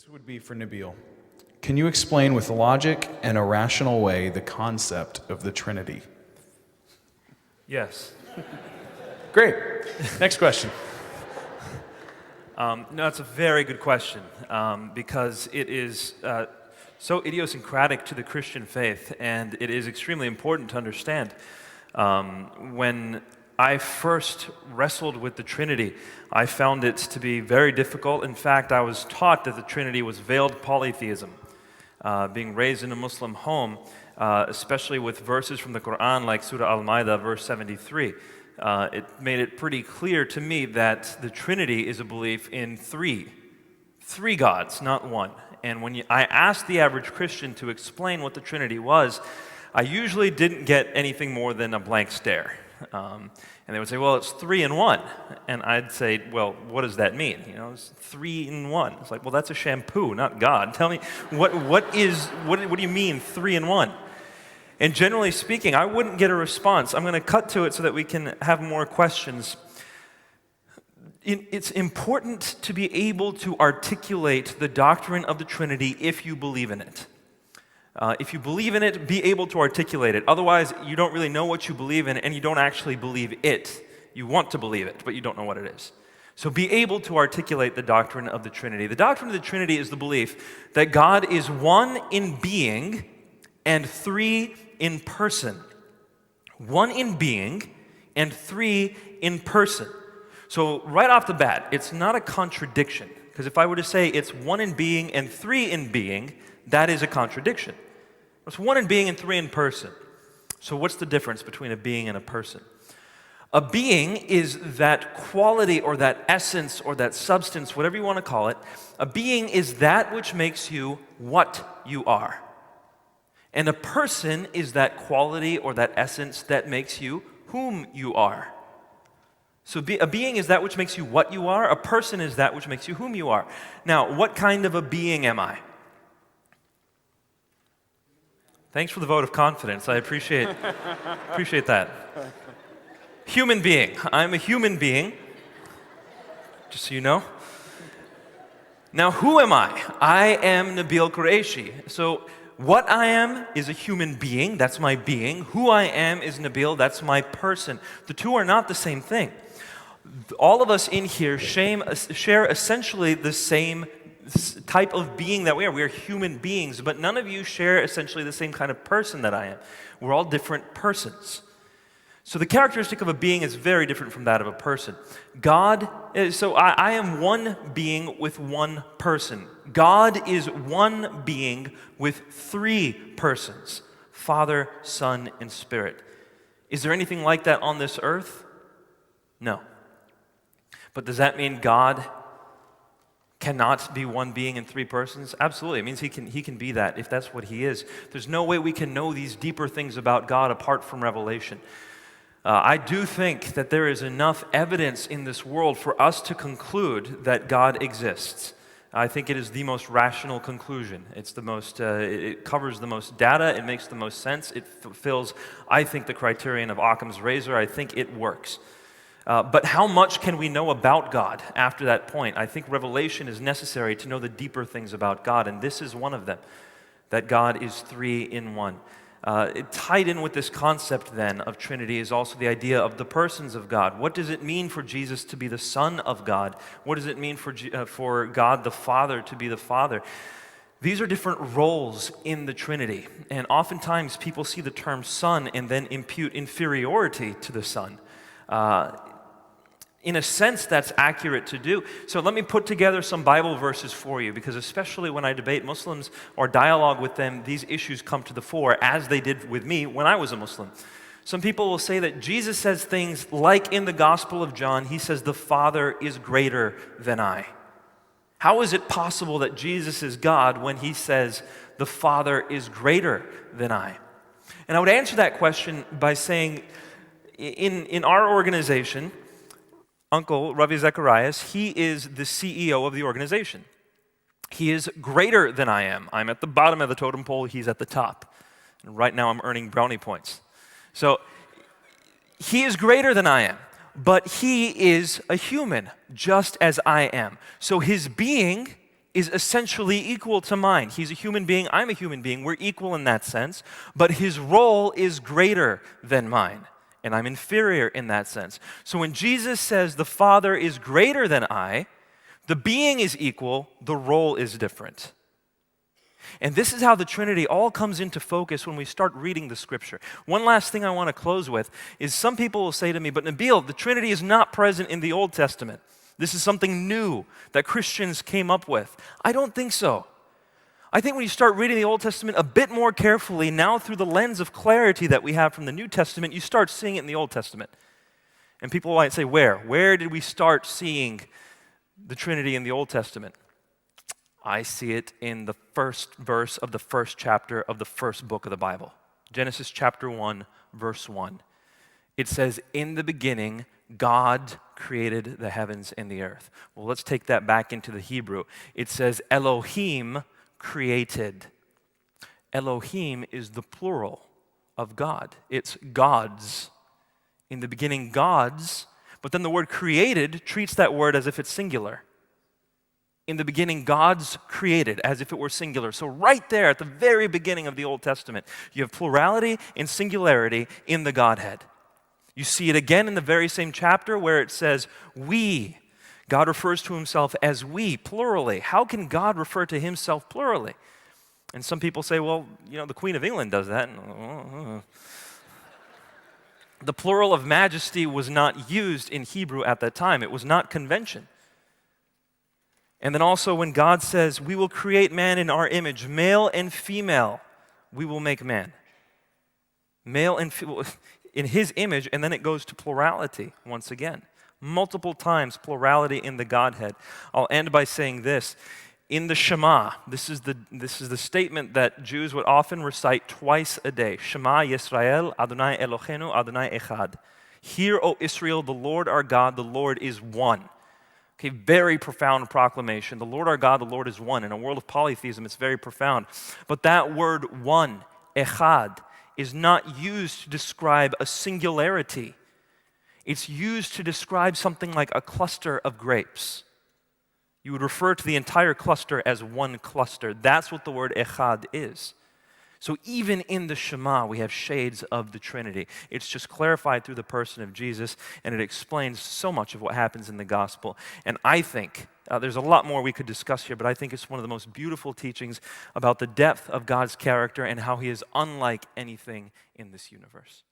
This would be for Nabeel. Can you explain with logic and a rational way the concept of the Trinity? Yes. Great. Next question. No, that's a very good question because it is so idiosyncratic to the Christian faith, and it is extremely important to understand. When I first wrestled with the Trinity, I found it to be very difficult. In fact, I was taught that the Trinity was veiled polytheism. Being raised in a Muslim home, especially with verses from the Quran like Surah Al-Ma'idah, verse 73, it made it pretty clear to me that the Trinity is a belief in three gods, not one. And when I asked the average Christian to explain what the Trinity was, I usually didn't get anything more than a blank stare. And they would say, well, it's 3 in 1. And I'd say, well, what does that mean? You know, it's 3 in 1. It's like, well, that's a shampoo, not God. Tell me, what do you mean 3 in 1? And generally speaking, I wouldn't get a response. I'm going to cut to it so that we can have more questions. It's important to be able to articulate the doctrine of the Trinity if you believe in it. If you believe in it, be able to articulate it. Otherwise, you don't really know what you believe in, and you don't actually believe it. You want to believe it, but you don't know what it is. So be able to articulate the doctrine of the Trinity. The doctrine of the Trinity is the belief that God is one in being and 3 in person. 1 in being and 3 in person. So right off the bat, it's not a contradiction. Because if I were to say it's 1 in being and 3 in being, that is a contradiction. It's 1 in being and 3 in person. So what's the difference between a being and a person? A being is that quality or that essence or that substance, whatever you want to call it. A being is that which makes you what you are. And a person is that quality or that essence that makes you whom you are. So a being is that which makes you what you are. A person is that which makes you whom you are. Now, what kind of a being am I? Thanks for the vote of confidence. I appreciate that. Human being. I'm a human being, just so you know. Now, who am I? I am Nabeel Qureshi. So what I am is a human being. That's my being. Who I am is Nabeel. That's my person. The two are not the same thing. All of us in here share essentially the same type of being that we are. We are human beings, but none of you share essentially the same kind of person that I am. We're all different persons. So the characteristic of a being is very different from that of a person. I am one being with one person. God is one being with 3 persons, Father, Son, and Spirit. Is there anything like that on this earth? No. But does that mean God cannot be one being in 3 persons? Absolutely. It means he can be that if that's what he is. There's no way we can know these deeper things about God apart from revelation. I do think that there is enough evidence in this world for us to conclude that God exists. I think it is the most rational conclusion. It's the most. It covers the most data. It makes the most sense. It fulfills, I think, the criterion of Occam's razor. I think it works. But how much can we know about God after that point? I think revelation is necessary to know the deeper things about God, and this is one of them, that God is 3 in 1. Tied in with this concept then of Trinity is also the idea of the persons of God. What does it mean for Jesus to be the Son of God? What does it mean for God the Father to be the Father? These are different roles in the Trinity, and oftentimes people see the term Son and then impute inferiority to the Son. In a sense, that's accurate to do. So let me put together some Bible verses for you, because especially when I debate Muslims or dialogue with them, these issues come to the fore, as they did with me when I was a Muslim. Some people will say that Jesus says things like in the Gospel of John, he says, the Father is greater than I. How is it possible that Jesus is God when he says, the Father is greater than I? And I would answer that question by saying, in our organization, Uncle Ravi Zacharias, he is the CEO of the organization. He is greater than I am. I'm at the bottom of the totem pole, he's at the top. And right now I'm earning brownie points. So he is greater than I am, but he is a human, just as I am. So his being is essentially equal to mine. He's a human being, I'm a human being, we're equal in that sense, but his role is greater than mine, and I'm inferior in that sense. So when Jesus says the Father is greater than I, the being is equal, the role is different. And this is how the Trinity all comes into focus when we start reading the Scripture. One last thing I want to close with is some people will say to me, but Nabeel, the Trinity is not present in the Old Testament. This is something new that Christians came up with. I don't think so. I think when you start reading the Old Testament a bit more carefully, now through the lens of clarity that we have from the New Testament, you start seeing it in the Old Testament. And people might say, where? Where did we start seeing the Trinity in the Old Testament? I see it in the first verse of the first chapter of the first book of the Bible. Genesis chapter 1, verse 1. It says, in the beginning, God created the heavens and the earth. Well, let's take that back into the Hebrew. It says, Elohim created. Elohim is the plural of God. It's gods. In the beginning, gods. But then the word created treats that word as if it's singular. In the beginning, gods created, as if it were singular. So right there at the very beginning of the Old Testament, you have plurality and singularity in the Godhead. You see it again in the very same chapter where it says, we. God refers to himself as we, plurally. How can God refer to himself plurally? And some people say, well, the Queen of England does that. The plural of majesty was not used in Hebrew at that time. It was not convention. And then also when God says, we will create man in our image, male and female, we will make man. Male and female, in his image, and then it goes to plurality once again. Multiple times plurality in the Godhead. I'll end by saying this. In the Shema, this is the statement that Jews would often recite twice a day. Shema Yisrael, Adonai Eloheinu, Adonai Echad. Hear, O Israel, the Lord our God, the Lord is one. Okay, very profound proclamation. The Lord our God, the Lord is one. In a world of polytheism, it's very profound. But that word one, echad, is not used to describe a singularity. It's used to describe something like a cluster of grapes. You would refer to the entire cluster as one cluster. That's what the word echad is. So even in the Shema, we have shades of the Trinity. It's just clarified through the person of Jesus, and it explains so much of what happens in the gospel. And I think, there's a lot more we could discuss here, but I think it's one of the most beautiful teachings about the depth of God's character and how he is unlike anything in this universe.